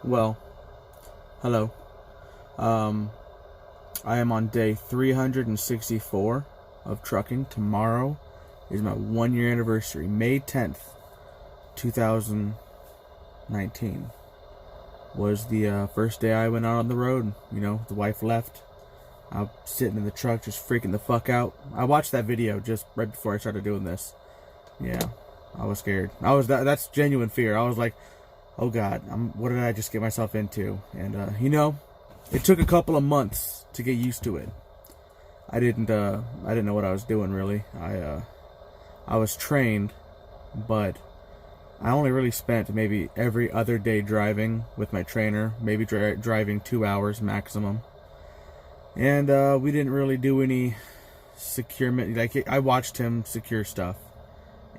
Well, hello. Um, I am on day 364 of trucking. Tomorrow is my 1 year anniversary. May 10th, 2019 was the first day I went out on the road. You know, the wife left. I was sitting in the truck just freaking the fuck out. I watched that video just right before I started doing this. Yeah, I was scared. That's genuine fear. I was like, oh God, what did I just get myself into? And, it took a couple of months to get used to it. I didn't know what I was doing really. I was trained, but I only really spent maybe every other day driving with my trainer, maybe driving 2 hours maximum. And we didn't really do any securement. Like, I watched him secure stuff,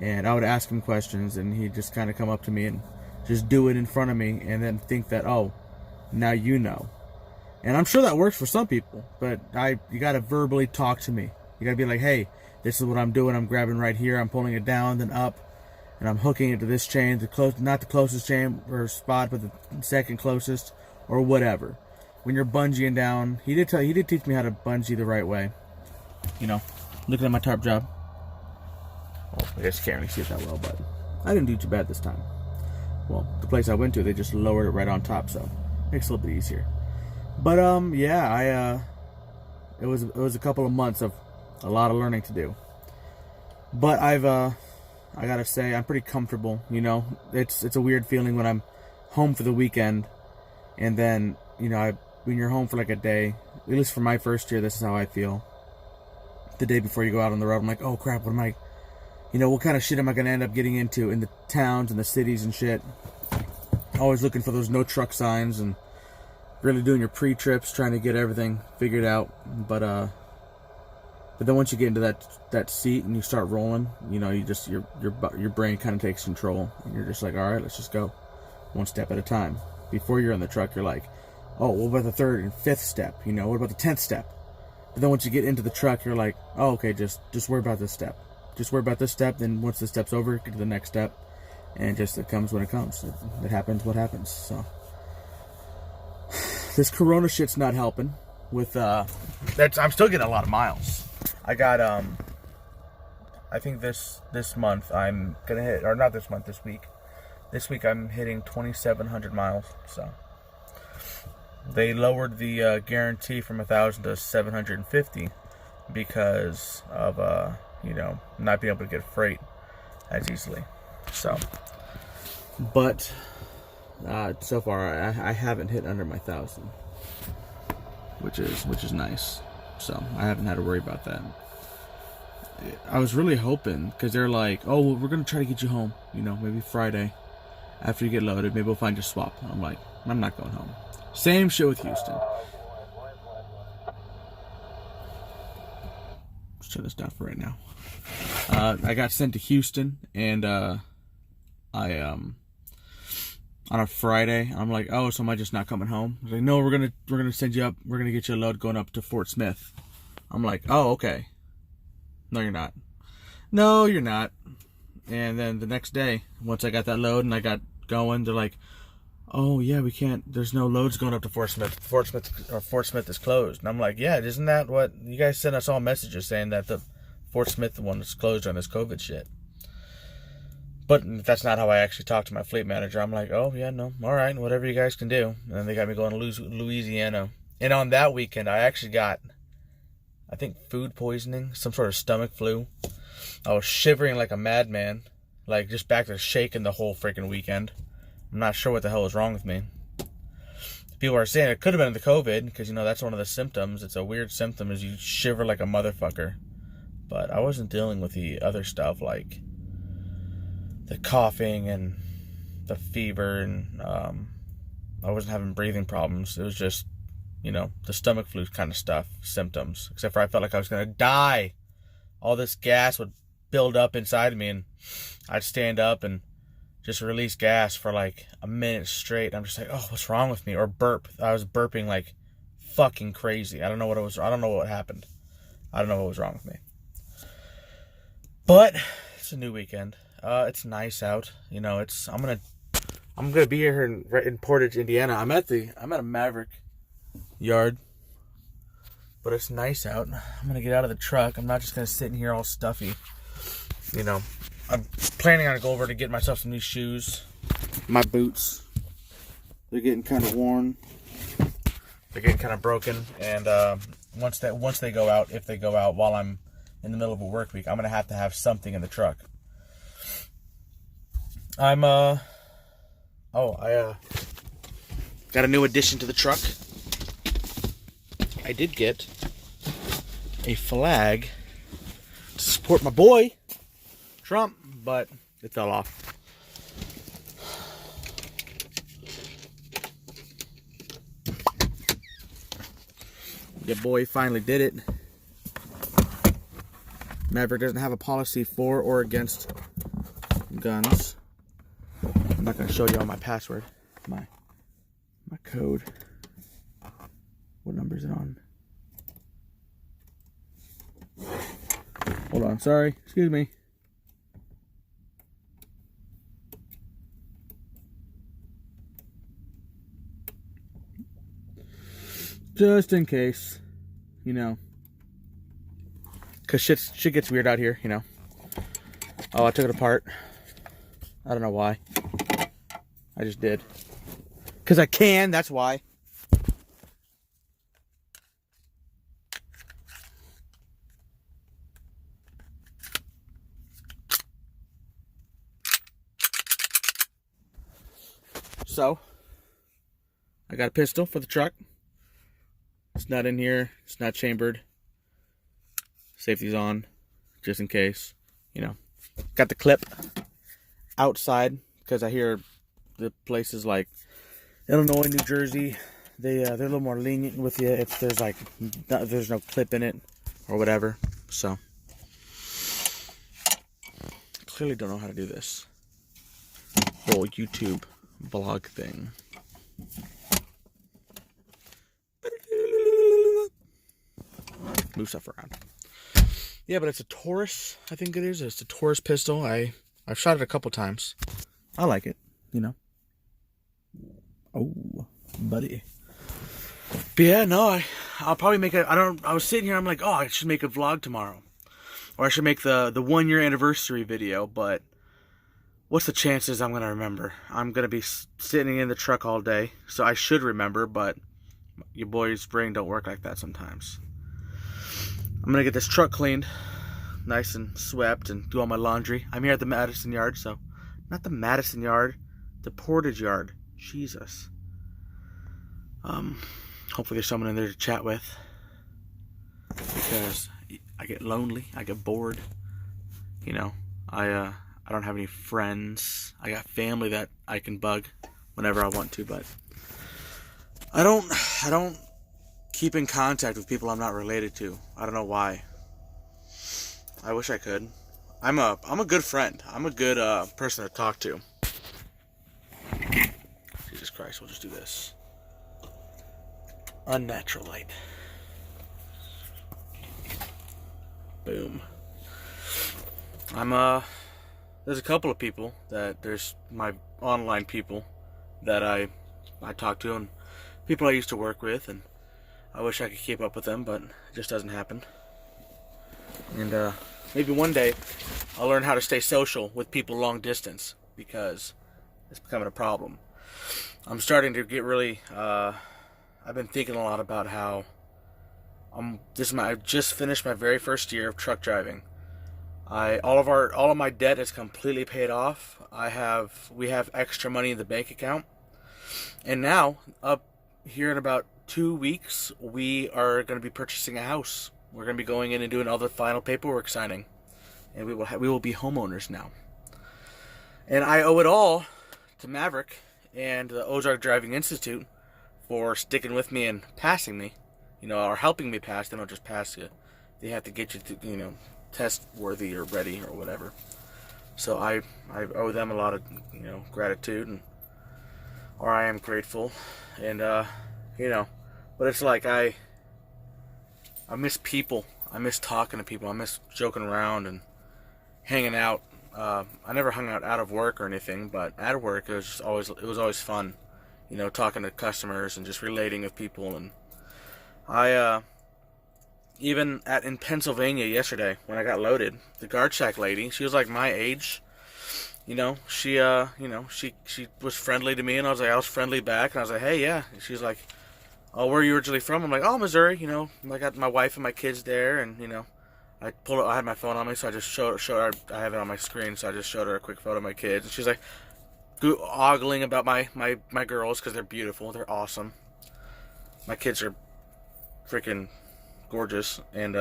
and I would ask him questions, and he'd just kind of come up to me and just do it in front of me, and then think that, oh, now you know. And I'm sure that works for some people, but you gotta verbally talk to me. You gotta be like, hey, this is what I'm doing. I'm grabbing right here. I'm pulling it down, then up, and I'm hooking it to this chain, not the closest chain or spot, but the second closest, or whatever. When you're bungeeing down, he did teach me how to bungee the right way. You know, looking at my tarp job. Oh, I guess you can't really see it that well, but I didn't do too bad this time. Well, the place I went to, they just lowered it right on top, so it makes it a little bit easier. But yeah, it was a couple of months of a lot of learning to do. But I gotta say, I'm pretty comfortable. You know, it's a weird feeling when I'm home for the weekend, and then when you're home for like a day. At least for my first year, this is how I feel. The day before you go out on the road, I'm like, oh crap, what kind of shit am I gonna end up getting into in the towns and the cities and shit? Always looking for those no truck signs and really doing your pre-trips, trying to get everything figured out. But then once you get into that seat and you start rolling, your brain kind of takes control, and you're just like, all right, let's just go one step at a time. Before you're in the truck, you're like, oh, what about the third and fifth step? What about the 10th step? But then once you get into the truck, you're like, oh, okay, just worry about this step. Just worry about this step. Then once the step's over, get to the next step, and just it comes when it comes. It happens what happens. So this Corona shit's not helping. I'm still getting a lot of miles. I got I think this month I'm gonna hit, or not this month, this week. This week I'm hitting 2,700 miles. So they lowered the guarantee from 1,000 to 750 because of not being able to get freight as easily. So, but so far I haven't hit under my 1,000, which is nice. So I haven't had to worry about that. I was really hoping, because they're like, oh, well, we're gonna try to get you home, maybe Friday after you get loaded. Maybe we'll find your swap. I'm like, I'm not going home. Same shit with Houston. Let's shut this down for right now. I got sent to Houston, and I on a Friday. I'm like, oh, so am I just not coming home? I was like, no, we're gonna send you up. We're gonna get you a load going up to Fort Smith. I'm like, oh, okay. No, you're not. No, you're not. And then the next day, once I got that load and I got going, they're like, oh yeah, we can't. There's no loads going up to Fort Smith. Fort Smith is closed. And I'm like, yeah, isn't that what you guys sent us all messages saying that the Fort Smith one is closed on this COVID shit? But that's not how I actually talked to my fleet manager. I'm like, oh yeah, no, all right, whatever you guys can do. And then they got me going to Louisiana. And on that weekend, I actually got, I think, food poisoning, some sort of stomach flu. I was shivering like a madman, like just back to shaking the whole freaking weekend. I'm not sure what the hell was wrong with me. People are saying it could have been the COVID, because that's one of the symptoms. It's a weird symptom, is you shiver like a motherfucker. But I wasn't dealing with the other stuff, like the coughing and the fever, and I wasn't having breathing problems. It was just, the stomach flu kind of stuff, symptoms. Except for I felt like I was going to die. All this gas would build up inside of me, and I'd stand up and just release gas for like a minute straight. I'm just like, oh, what's wrong with me? Or burp. I was burping like fucking crazy. I don't know what happened. I don't know what was wrong with me. But it's a new weekend. It's nice out. I'm gonna I'm gonna be here in Portage, Indiana. I'm at a Maverick yard, but it's nice out. I'm gonna get out of the truck. I'm not just gonna sit in here all stuffy. You know, I'm planning on going over to get myself some new shoes. My boots, they're getting kind of worn. They're getting kind of broken, and once they go out, if they go out while I'm in the middle of a work week, I'm gonna have to have something in the truck. I got a new addition to the truck. I did get a flag to support my boy Trump, but it fell off. Your boy finally did it. Maverick doesn't have a policy for or against guns. I'm not going to show you all my password, my code. What number is it on? Hold on, sorry, excuse me. Just in case, you know. Cause shit gets weird out here, you know. Oh, I took it apart. I don't know why. I just did. Cause I can, that's why. So, I got a pistol for the truck. It's not in here. It's not chambered. Safety's on, just in case. You know, got the clip outside because I hear the places like Illinois, New Jersey, they're a little more lenient with you if there's no clip in it or whatever. So, clearly don't know how to do this whole YouTube vlog thing. Move stuff around. Yeah, but it's a Taurus, I think it is. It's a Taurus pistol. I've shot it a couple times. I like it, you know. Oh, buddy. But yeah, no, I'll probably make I was sitting here, I'm like, oh, I should make a vlog tomorrow. Or I should make the 1 year anniversary video, but what's the chances I'm going to remember? I'm going to be sitting in the truck all day, so I should remember, but your boy's brain don't work like that sometimes. I'm going to get this truck cleaned, nice and swept, and do all my laundry. I'm here at the Madison yard, so not the Madison yard, the Portage yard. Jesus. Hopefully there's someone in there to chat with, because I get lonely, I get bored. You know, I don't have any friends. I got family that I can bug whenever I want to, but I don't keep in contact with people I'm not related to. I don't know why. I wish I could. I'm a good friend. I'm a good person to talk to. Jesus Christ, we'll just do this. Unnatural light. Boom. There's a couple of people there's my online people that I talk to, and people I used to work with, and I wish I could keep up with them, but it just doesn't happen. And maybe one day I'll learn how to stay social with people long distance, because it's becoming a problem. I'm starting to get really I've been thinking a lot about how I just finished my very first year of truck driving. All of my debt is completely paid off. We have extra money in the bank account. And now, up here in about 2 weeks, we are going to be purchasing a house. We're going to be going in and doing all the final paperwork signing. And we will be homeowners now. And I owe it all to Maverick and the Ozark Driving Institute for sticking with me and passing me, or helping me pass. They don't just pass you. They have to get you to, test worthy or ready or whatever. So I owe them a lot of, gratitude, or I am grateful. And, but it's like I miss people. I miss talking to people. I miss joking around and hanging out. I never hung out of work or anything, but at work it was always fun, you know, talking to customers and just relating with people. And I even in Pennsylvania yesterday when I got loaded, the guard shack lady, she was like my age, you know, she was friendly to me, and I was friendly back, and I was like, hey, yeah. And she's like, oh, where are you originally from? I'm like, oh, Missouri, you know, I got my wife and my kids there, and, you know, I had my phone on me, so I just showed her, I have it on my screen, so I just showed her a quick photo of my kids, and she's like, ogling about my girls, because they're beautiful, they're awesome. My kids are freaking gorgeous, and,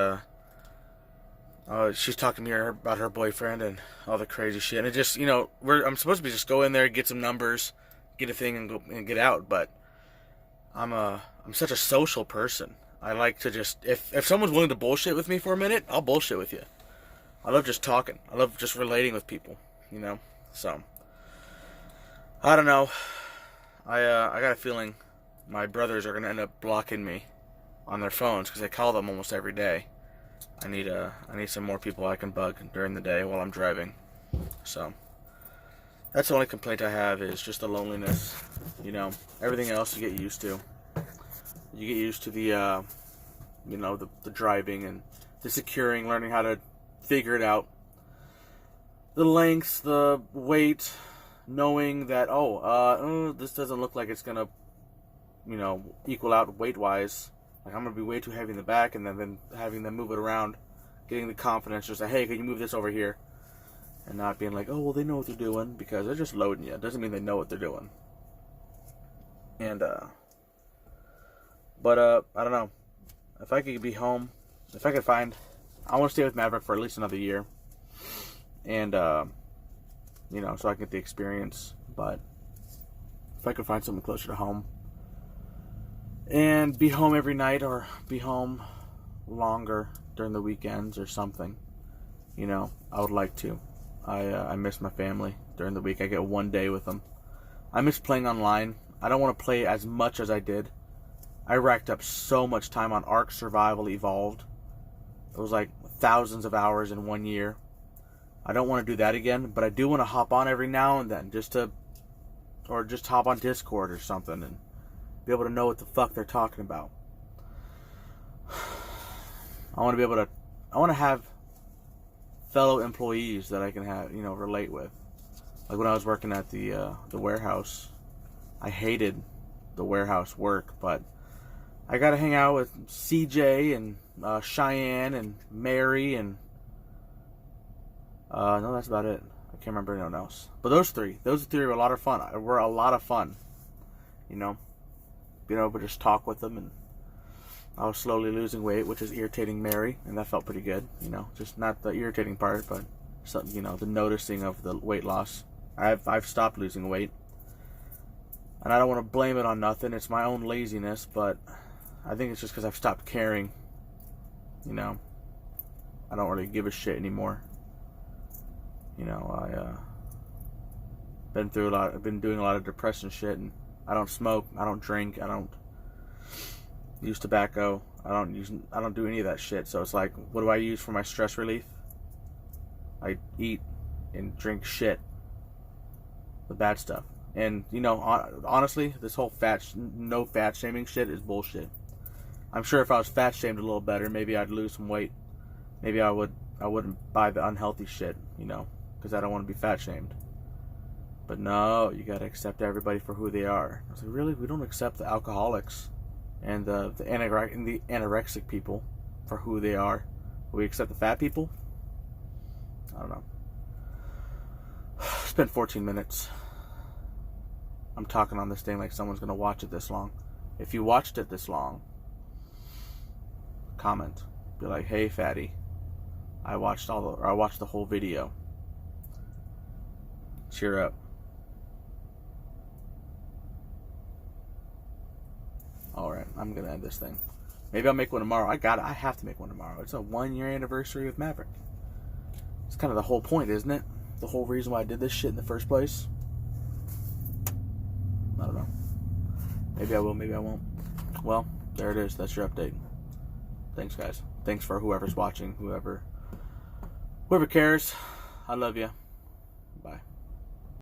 she's talking to me about her boyfriend and all the crazy shit, and it just, you know, I'm supposed to be just go in there, get some numbers, get a thing, and go and get out, but I'm such a social person. I like to just, if someone's willing to bullshit with me for a minute, I'll bullshit with you. I love just talking. I love just relating with people, you know? So, I don't know. I got a feeling my brothers are going to end up blocking me on their phones because I call them almost every day. I need some more people I can bug during the day while I'm driving. So, that's the only complaint I have is just the loneliness, you know? Everything else you get used to. You get used to the, you know, the driving and the securing, learning how to figure it out. The length, the weight, knowing that, this doesn't look like it's going to, you know, equal out weight-wise. Like, I'm going to be way too heavy in the back, and then having them move it around, getting the confidence, just like, hey, can you move this over here? And not being like, oh, well, they know what they're doing, because they're just loading you. It doesn't mean they know what they're doing. And, but I don't know. If I could be home, if I could find, I want to stay with Maverick for at least another year. And, you know, so I can get the experience. But if I could find something closer to home and be home every night, or be home longer during the weekends or something, you know, I would like to. I miss my family during the week. I get one day with them. I miss playing online. I don't want to play as much as I did. I racked up so much time on Ark Survival Evolved. It was like thousands of hours in 1 year. I don't want to do that again, but I do want to hop on every now and then, just hop on Discord or something and be able to know what the fuck they're talking about. I want to have fellow employees that I can have, you know, relate with. Like when I was working at the warehouse, I hated the warehouse work, but I got to hang out with CJ and Cheyenne and Mary and no, that's about it. I can't remember anyone else. But those three were a lot of fun. Were a lot of fun, you know, being able to just talk with them. And I was slowly losing weight, which is irritating Mary, and that felt pretty good, you know, just not the irritating part, but something, you know, the noticing of the weight loss. I've stopped losing weight, and I don't want to blame it on nothing. It's my own laziness, but I think it's just because I've stopped caring, you know. I don't really give a shit anymore. You know, I've been doing a lot of depressing shit, and I don't smoke, I don't drink, I don't use tobacco, I don't do any of that shit. So it's like, what do I use for my stress relief? I eat and drink the bad stuff. And, you know, honestly, this whole no fat shaming shit is bullshit. I'm sure if I was fat shamed a little better, maybe I'd lose some weight. Maybe I wouldn't buy the unhealthy shit, you know, because I don't want to be fat shamed. But no, you gotta accept everybody for who they are. I was like, really? We don't accept the alcoholics and the anorexic people for who they are. We accept the fat people? I don't know. It's been 14 minutes. I'm talking on this thing like someone's gonna watch it this long. If you watched it this long, comment. Be like, hey fatty, I watched the whole video. Cheer up. Alright, I'm gonna end this thing. Maybe I'll make one tomorrow. I have to make one tomorrow. It's a 1-year anniversary with Maverick. It's kind of the whole point, isn't it? The whole reason why I did this shit in the first place. I don't know. Maybe I will, maybe I won't. Well, there it is. That's your update. Thanks, guys. Thanks for whoever's watching, whoever cares. I love you. Bye.